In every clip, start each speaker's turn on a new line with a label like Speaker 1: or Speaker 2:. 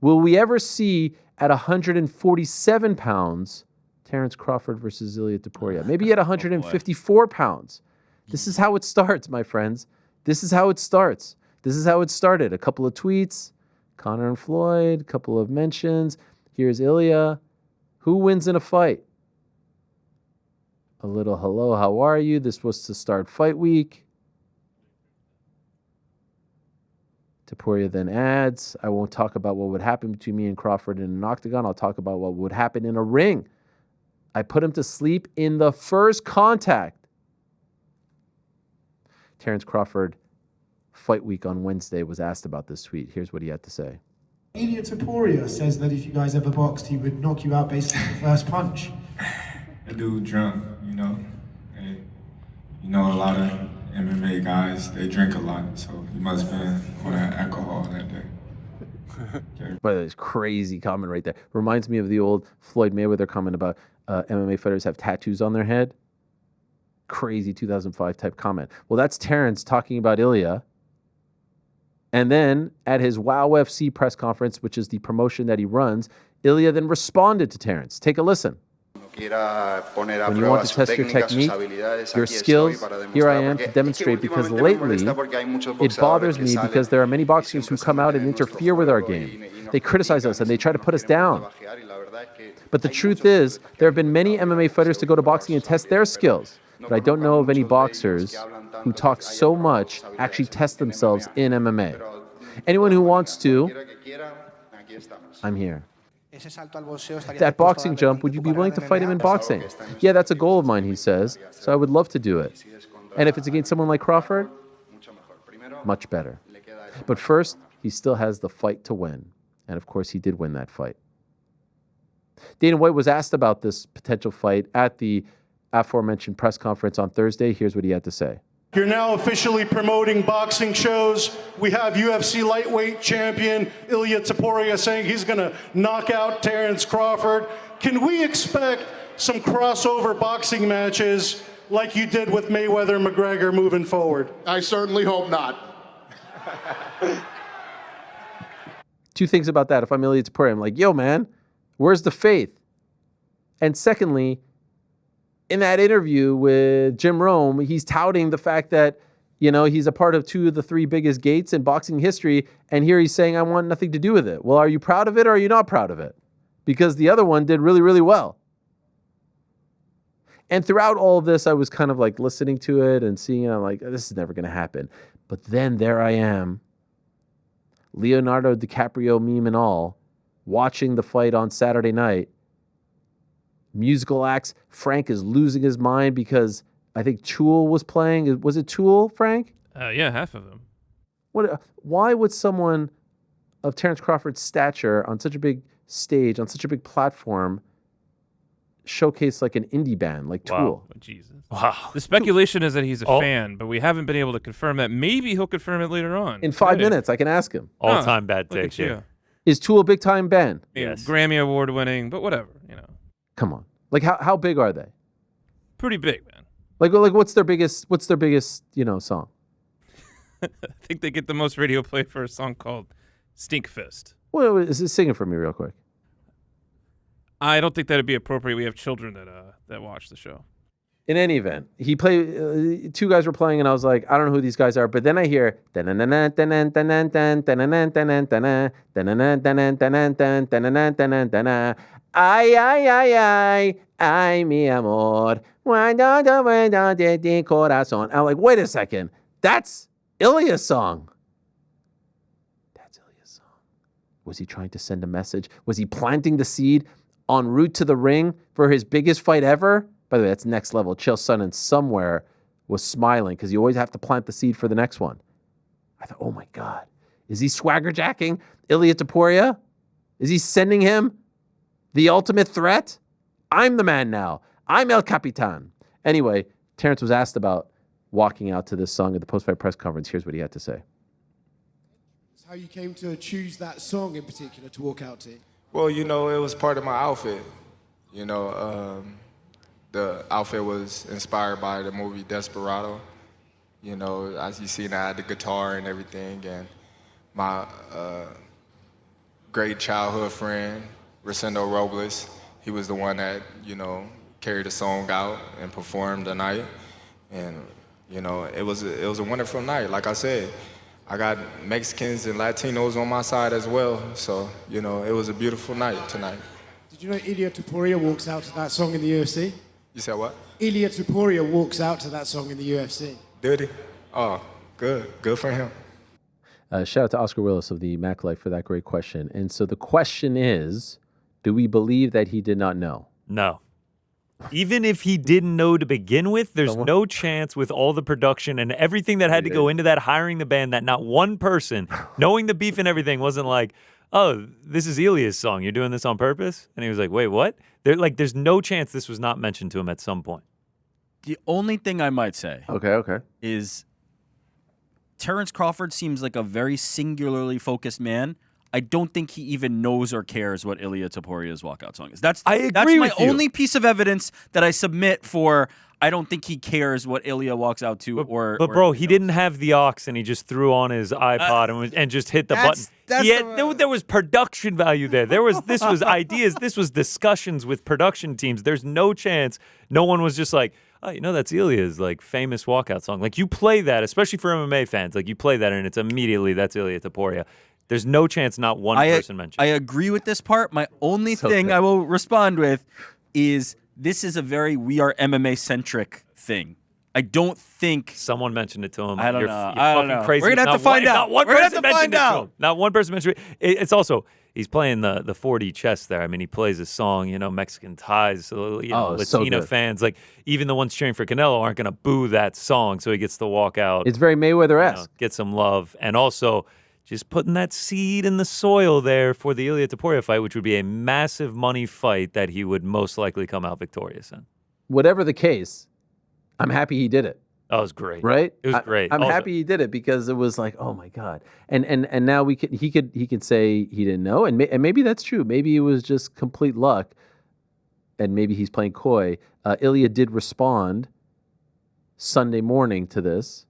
Speaker 1: Will we ever see at 147 pounds, Terence Crawford versus Ilia Topuria? Maybe at 154 pounds. This is how it starts, my friends. This is how it starts. This is how it started. A couple of tweets, Conor and Floyd, a couple of mentions. Here's Ilia. Who wins in a fight? A little hello, how are you? This was to start fight week. Topuria then adds, I won't talk about what would happen between me and Crawford in an octagon. I'll talk about what would happen in a ring. I put him to sleep in the first contact. Terence Crawford, fight week on Wednesday, was asked about this tweet. Here's what he had to say.
Speaker 2: Ilia Topuria says that if you guys ever boxed, he would knock you out basically the first punch.
Speaker 3: That dude drunk, you know. Hey, you know, a lot of MMA guys, they drink a lot, so he must have been on that alcohol that day.
Speaker 1: But it's crazy comment right there. Reminds me of the old Floyd Mayweather comment about MMA fighters have tattoos on their head. Crazy 2005 type comment. Well, that's Terence talking about Ilia. And then at his WOW FC press conference, which is the promotion that he runs, Ilia then responded to Terence. Take a listen. When you want to test your technique, your skills, here I am to demonstrate, because lately it bothers me because there are many boxers who come out and interfere with our game. They criticize us and they try to put us down. But the truth is, there have been many MMA fighters to go to boxing and test their skills. But I don't know of any boxers who talk so much actually test themselves in MMA. Anyone who wants to, I'm here. That boxing jump, would you be willing to fight him in boxing? Yeah, that's a goal of mine, he says, so I would love to do it. And if it's against someone like Crawford, much better. But first, he still has the fight to win. And of course, he did win that fight. Dana White was asked about this potential fight at the aforementioned press conference on Thursday. Here's what he had to say.
Speaker 4: You're now officially promoting boxing shows. We have UFC lightweight champion Ilia Topuria saying he's going to knock out Terence Crawford. Can we expect some crossover boxing matches like you did with Mayweather and McGregor moving forward?
Speaker 5: I certainly hope not.
Speaker 1: Two things about that. If I'm Ilia Topuria, I'm like, yo, man, where's the faith? And secondly, in that interview with Jim Rome, he's touting the fact that, you know, he's a part of two of the three biggest gates in boxing history, and here he's saying, I want nothing to do with it. Well, are you proud of it or are you not proud of it? Because the other one did really, really well. And throughout all of this, I was kind of like listening to it and seeing it, I'm like, this is never going to happen. But then there I am, Leonardo DiCaprio meme and all, watching the fight on Saturday night. Musical acts. Frank is losing his mind because I think Tool was playing. Was it Tool, Frank?
Speaker 6: Yeah, half of them.
Speaker 1: Why would someone of Terence Crawford's stature on such a big stage, on such a big platform, showcase like an indie band like Tool?
Speaker 6: Wow. Jesus. Wow. The speculation is that he's a fan, but we haven't been able to confirm that. Maybe he'll confirm it later on.
Speaker 1: In 5 minutes, I can ask him.
Speaker 7: All-time bad takes.
Speaker 1: Is Tool a big-time band?
Speaker 6: Yes. Grammy Award winning, but whatever, you know.
Speaker 1: Come on. Like how big are they?
Speaker 6: Pretty big, man.
Speaker 1: Like what's their biggest, you know, song?
Speaker 6: I think they get the most radio play for a song called Stink Fist.
Speaker 1: Well, sing it for me real quick.
Speaker 6: I don't think that'd be appropriate. We have children that watch the show.
Speaker 1: In any event, he played. Two guys were playing, and I was like, I don't know who these guys are. But then I hear, ay, ay, ay, ay, mi amor. Corazón. I'm like, wait a second. That's Ilia's song. That's Ilia's song. Was he trying to send a message? Was he planting the seed en route to the ring for his biggest fight ever? By the way, that's next level. Chael Sonnen somewhere was smiling because you always have to plant the seed for the next one. I thought, oh my God. Is he swagger jacking Ilia Topuria? Is he sending him the ultimate threat? I'm the man now. I'm El Capitan. Anyway, Terence was asked about walking out to this song at the post-fight press conference. Here's what he had to say.
Speaker 2: That's how you came to choose that song in particular to walk out to?
Speaker 3: Well, you know, it was part of my outfit. You know, the outfit was inspired by the movie Desperado. You know, as you see, I had the guitar and everything, and my great childhood friend, Rosendo Robles. He was the one that, carried the song out and performed the night. And, it was a wonderful night. Like I said, I got Mexicans and Latinos on my side as well. So, it was a beautiful night tonight.
Speaker 2: Did you know Ilia Topuria walks out to that song in the UFC?
Speaker 3: You said what?
Speaker 2: Ilia Topuria walks out to that song in the UFC.
Speaker 3: Did he? Oh, good. Good for him.
Speaker 1: Shout out to Oscar Willis of the Mac Life for that great question. And so the question is, do we believe that he did not know?
Speaker 7: No. Even if he didn't know to begin with, there's no chance with all the production and everything that had to go into that, hiring the band, that not one person, knowing the beef and everything, wasn't like, oh, this is Ilia's song. You're doing this on purpose? And he was like, wait, what? There's no chance this was not mentioned to him at some point.
Speaker 8: The only thing I might say
Speaker 1: Okay.
Speaker 8: is Terence Crawford seems like a very singularly focused man. I don't think he even knows or cares what Ilia Topuria's walkout song is. That's my only piece of evidence that I submit for. I don't think he cares what Ilia walks out to,
Speaker 7: But bro, he didn't have the aux, and he just threw on his iPod and just hit the button. There was production value there. This was ideas. This was discussions with production teams. There's no chance. No one was just like, oh, that's Ilia's famous walkout song. Like, you play that, especially for MMA fans. Like, you play that, and it's immediately that's Ilia Topuria. There's no chance not one person mentioned.
Speaker 8: I agree with this part. My only thing I will respond with is this is a very we are MMA centric thing. I don't think
Speaker 7: someone mentioned it to him.
Speaker 8: I don't
Speaker 7: You're
Speaker 8: know.
Speaker 7: fucking crazy.
Speaker 8: We're gonna have to find out.
Speaker 7: We're gonna have to find out. Not one person mentioned it. It's also he's playing the 4D chess there. I mean, he plays a song, Mexican ties. So, Latina fans, even the ones cheering for Canelo aren't gonna boo that song. So he gets to walk out.
Speaker 1: It's very Mayweather-esque.
Speaker 7: Get some love, and also just putting that seed in the soil there for the Ilia Topuria fight, which would be a massive money fight that he would most likely come out victorious in.
Speaker 1: Whatever the case, I'm happy he did it.
Speaker 7: That was great.
Speaker 1: Right?
Speaker 7: It was great.
Speaker 1: I'm happy he did it because it was like, oh my God. And now he could say he didn't know, and maybe that's true. Maybe it was just complete luck, and maybe he's playing coy. Ilia did respond Sunday morning to this.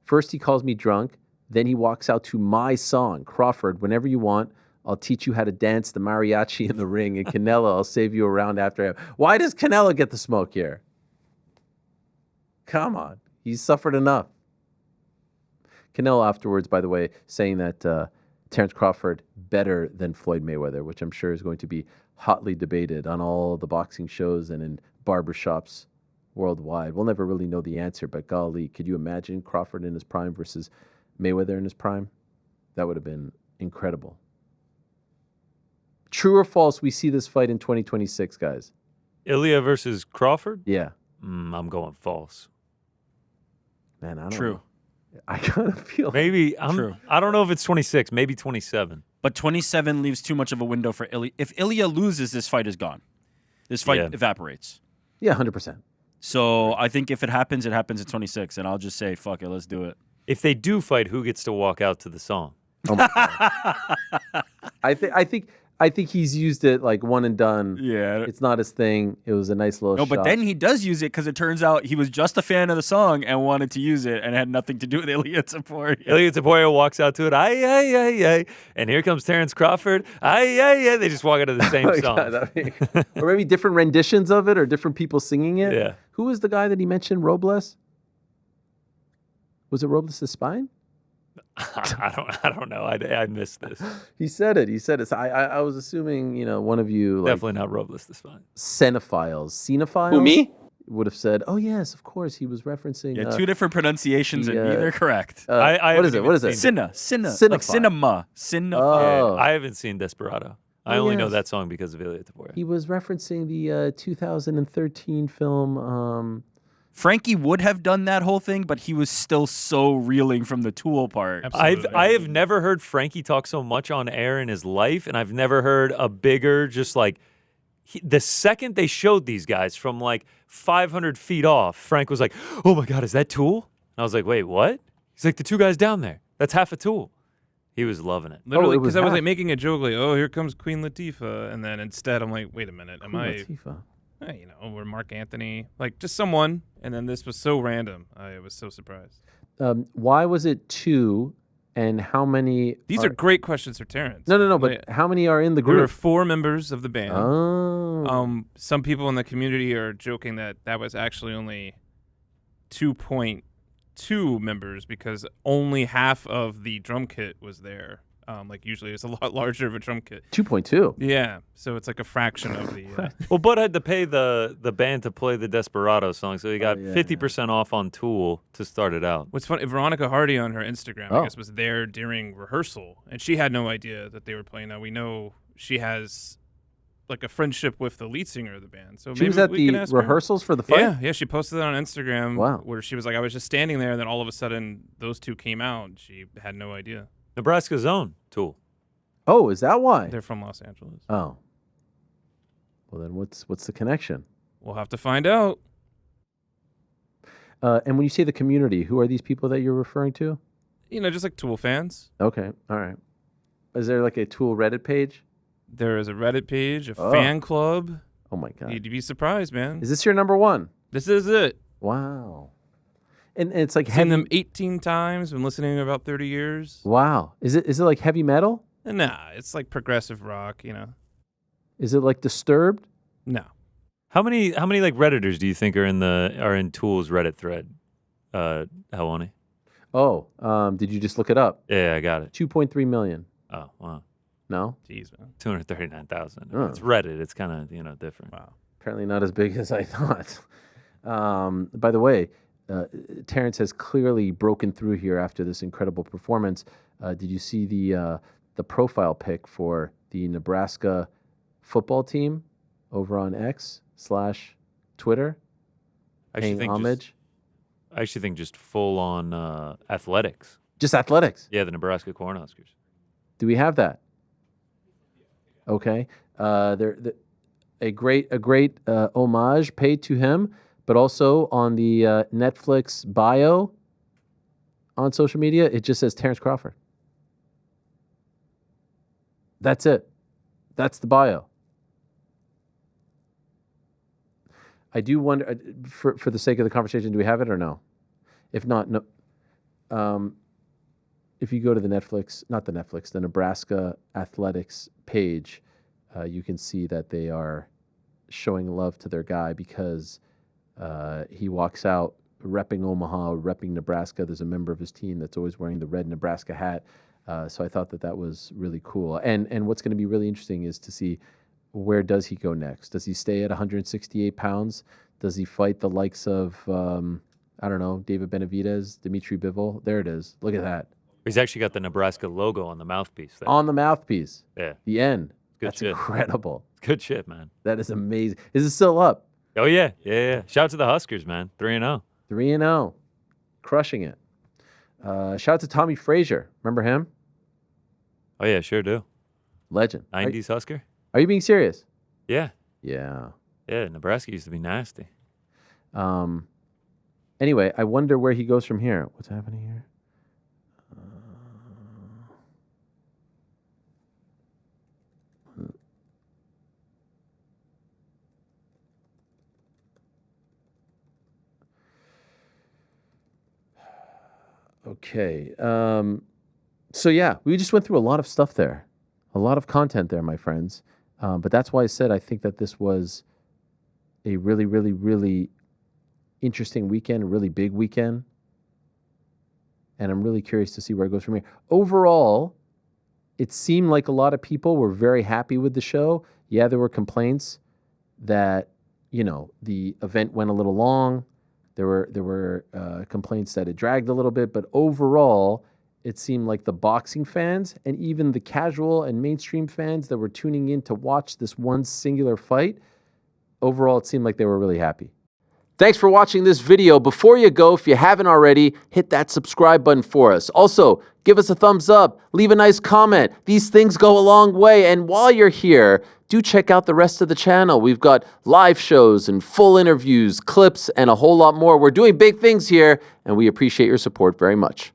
Speaker 1: First, he calls me drunk. Then he walks out to my song, Crawford, whenever you want, I'll teach you how to dance the mariachi in the ring. And Canelo, I'll save you a round after. Why does Canelo get the smoke here? Come on. He's suffered enough. Canelo afterwards, by the way, saying that Terence Crawford better than Floyd Mayweather, which I'm sure is going to be hotly debated on all the boxing shows and in barbershops worldwide. We'll never really know the answer, but golly, could you imagine Crawford in his prime versus Mayweather in his prime? That would have been incredible. True or false, we see this fight in 2026, guys?
Speaker 7: Ilia versus Crawford?
Speaker 1: Yeah.
Speaker 7: I'm going false.
Speaker 1: Man, I don't
Speaker 8: True.
Speaker 1: know. I kind of feel
Speaker 7: Maybe.
Speaker 8: True.
Speaker 7: I don't know if it's 26, maybe 27.
Speaker 8: But 27 leaves too much of a window for Ilia. If Ilia loses, this fight is gone. This fight evaporates.
Speaker 1: Yeah, 100%.
Speaker 8: So I think if it happens at 26, and I'll just say, fuck it, let's do it.
Speaker 7: If they do fight, who gets to walk out to the song?
Speaker 1: Oh my God. I think he's used it like one and done.
Speaker 8: Yeah.
Speaker 1: It's not his thing. It was a nice little shot.
Speaker 8: No, but then he does use it because it turns out he was just a fan of the song and wanted to use it and had nothing to do with Ilia Topuria.
Speaker 7: Ilia Topuria walks out to it, ay. And here comes Terence Crawford, ay. They just walk out to the same song.
Speaker 1: God, or maybe different renditions of it or different people singing it.
Speaker 7: Yeah.
Speaker 1: Who was the guy that he mentioned, Robles? Was it Robles' spine?
Speaker 7: I don't know. I missed this.
Speaker 1: He said it. So I was assuming, one of you
Speaker 7: Definitely not Robles the spine.
Speaker 1: Cinephiles.
Speaker 9: Who, me?
Speaker 1: Would have said, oh yes, of course. He was referencing.
Speaker 8: Yeah, two different pronunciations and neither correct.
Speaker 1: What is it? What is it?
Speaker 8: Cinna. Like cinema.
Speaker 1: Oh.
Speaker 7: I haven't seen Desperado. I only know that song because of Ilia Topuria.
Speaker 1: He was referencing the 2013 film.
Speaker 8: Frankie would have done that whole thing, but he was still so reeling from the Tool part.
Speaker 7: I have never heard Frankie talk so much on air in his life, and I've never heard a bigger the second they showed these guys from 500 feet off, Frank was like, oh my God, is that Tool? And I was like, wait, what? He's like, the two guys down there. That's half a Tool. He was loving it.
Speaker 6: Literally, because I was making a joke oh, here comes Queen Latifah. And then instead I'm like, wait a minute.
Speaker 1: Latifah?
Speaker 6: We're Mark Anthony, just someone, and then this was so random. I was so surprised.
Speaker 1: Why was it 2 And how many?
Speaker 6: These are great questions for Terrence.
Speaker 1: No. But how many are in the
Speaker 6: There are
Speaker 1: group?
Speaker 6: 4 members of the band.
Speaker 1: Oh.
Speaker 6: Some people in the community are joking that was actually only 2.2 members because only half of the drum kit was there. Like usually it's a lot larger of a drum kit.
Speaker 1: 2.2.
Speaker 6: Yeah, so it's like a fraction of the.
Speaker 7: Well, Bud had to pay the band to play the Desperado song, so he got 50% off on Tool to start it out.
Speaker 6: What's funny, Veronica Hardy on her Instagram, I guess, was there during rehearsal, and she had no idea that they were playing. Now we know she has like a friendship with the lead singer of the band. So
Speaker 1: She
Speaker 6: maybe
Speaker 1: was at
Speaker 6: we can
Speaker 1: the
Speaker 6: ask her.
Speaker 1: rehearsals for the fight?
Speaker 6: Yeah, she posted that on Instagram.
Speaker 1: Wow.
Speaker 6: Where she was like, I was just standing there, and then all of a sudden those two came out, and she had no idea.
Speaker 7: Nebraska's own Tool.
Speaker 1: Oh, is that why?
Speaker 6: They're from Los Angeles.
Speaker 1: Oh. Well, then what's the connection?
Speaker 6: We'll have to find out.
Speaker 1: And when you say the community, who are these people that you're referring to?
Speaker 6: You know, just like Tool fans.
Speaker 1: Okay, all right. Is there like a Tool Reddit page?
Speaker 6: There is a Reddit page, a fan club.
Speaker 1: Oh my God.
Speaker 6: You'd be surprised, man.
Speaker 1: Is this your number one?
Speaker 6: This is it.
Speaker 1: Wow. And it's like
Speaker 6: Seen them 18 times, been listening about 30 years.
Speaker 1: Wow. Is it like heavy metal?
Speaker 6: Nah, it's like progressive rock, you know.
Speaker 1: Is it like Disturbed?
Speaker 6: No.
Speaker 7: How many like Redditors do you think are in Tool's Reddit thread? Helwani?
Speaker 1: Oh, did you just look it up?
Speaker 7: Yeah, I got it.
Speaker 1: 2.3 million.
Speaker 7: Oh, wow.
Speaker 1: No?
Speaker 6: Jeez, man.
Speaker 7: 239,000.
Speaker 1: Oh.
Speaker 7: It's Reddit. It's kind of, different.
Speaker 6: Wow.
Speaker 1: Apparently not as big as I thought. By the way, Terrence has clearly broken through here after this incredible performance. Did you see the profile pic for the Nebraska football team over on X/Twitter? Paying homage?
Speaker 7: I actually think just full on athletics.
Speaker 1: Just athletics?
Speaker 7: Yeah, the Nebraska Cornhuskers.
Speaker 1: Do we have that? Okay. A great homage paid to him, but also on the Netflix bio on social media, it just says Terence Crawford. That's it. That's the bio. I do wonder, for the sake of the conversation, do we have it or no? If not, no. If you go to the Nebraska Athletics page, you can see that they are showing love to their guy because he walks out repping Omaha, repping Nebraska. There's a member of his team that's always wearing the red Nebraska hat. So I thought that was really cool. And what's going to be really interesting is to see where does he go next? Does he stay at 168 pounds? Does he fight the likes of, I don't know, David Benavidez, Dimitri Bivol? There it is. Look at that.
Speaker 7: He's actually got the Nebraska logo on the mouthpiece there.
Speaker 1: On the mouthpiece.
Speaker 7: Yeah.
Speaker 1: The N.
Speaker 7: Good
Speaker 1: That's
Speaker 7: shit.
Speaker 1: incredible.
Speaker 7: Good shit, man.
Speaker 1: That is amazing. Is it still up?
Speaker 7: Oh, yeah. Yeah. Shout out to the Huskers, man. 3-0.
Speaker 1: 3-0. Crushing it. Shout out to Tommy Frazier. Remember him?
Speaker 7: Oh, yeah, sure do.
Speaker 1: Legend.
Speaker 7: 90s Husker?
Speaker 1: Are you being serious?
Speaker 7: Yeah.
Speaker 1: Yeah.
Speaker 7: Yeah, Nebraska used to be nasty.
Speaker 1: Anyway, I wonder where he goes from here. What's happening here? Okay. So yeah, we just went through a lot of stuff there, a lot of content there, my friends. But that's why I said I think that this was a really, really, really interesting weekend, a really big weekend. And I'm really curious to see where it goes from here. Overall, it seemed like a lot of people were very happy with the show. Yeah, there were complaints that, the event went a little long. There were complaints that it dragged a little bit, but overall, it seemed like the boxing fans and even the casual and mainstream fans that were tuning in to watch this one singular fight, overall, it seemed like they were really happy. Thanks for watching this video. Before you go, if you haven't already, hit that subscribe button for us. Also, give us a thumbs up, leave a nice comment. These things go a long way. And while you're here, do check out the rest of the channel. We've got live shows and full interviews, clips, and a whole lot more. We're doing big things here, and we appreciate your support very much.